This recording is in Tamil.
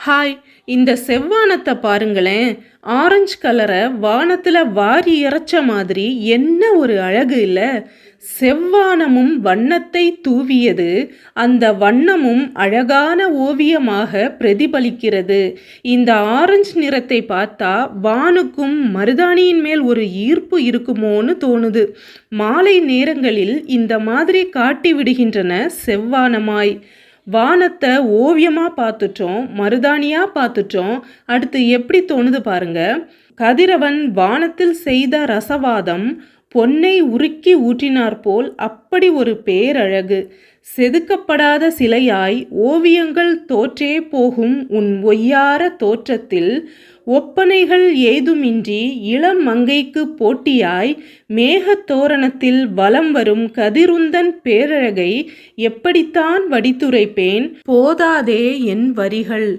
ஹாய்! இந்த செவ்வானத்த பாருங்களேன். ஆரஞ்சு கலர வானத்துல வாரி இறைச்ச மாதிரி என்ன ஒரு அழகு இல்ல? செவ்வானமும் வண்ணத்தை தூவியது. அந்த வண்ணமும் அழகான ஓவியமாக பிரதிபலிக்கிறது. இந்த ஆரஞ்சு நிறத்தை பார்த்தா வானுக்கும் மருதாணியின் மேல் ஒரு ஈர்ப்பு இருக்குமோன்னு தோணுது. மாலை நேரங்களில் இந்த மாதிரி காட்டி விடுகின்றன செவ்வானமாய். வானத்தை ஓவியமா பார்த்துட்டோம், மருதாணியா பார்த்துட்டோம். அடுத்து எப்படி தோணுது பாருங்க. கதிரவன் வானத்தில் செய்த ரசவாதம் பொன்னை உருக்கி ஊற்றினார் போல் அப்படி ஒரு பேரழகு. செதுக்கப்படாத சிலையாய் ஓவியங்கள் தோற்றே போகும் உன் ஒய்யார தோற்றத்தில் ஒப்பனைகள் ஏதுமின்றி இளம் மங்கைக்கு போட்டியாய் மேகத் தோரணத்தில் வலம் வரும் கதிருந்தன் பேரழகை எப்படித்தான் வடித்துரைப்பேன், போதாதே என் வரிகள்.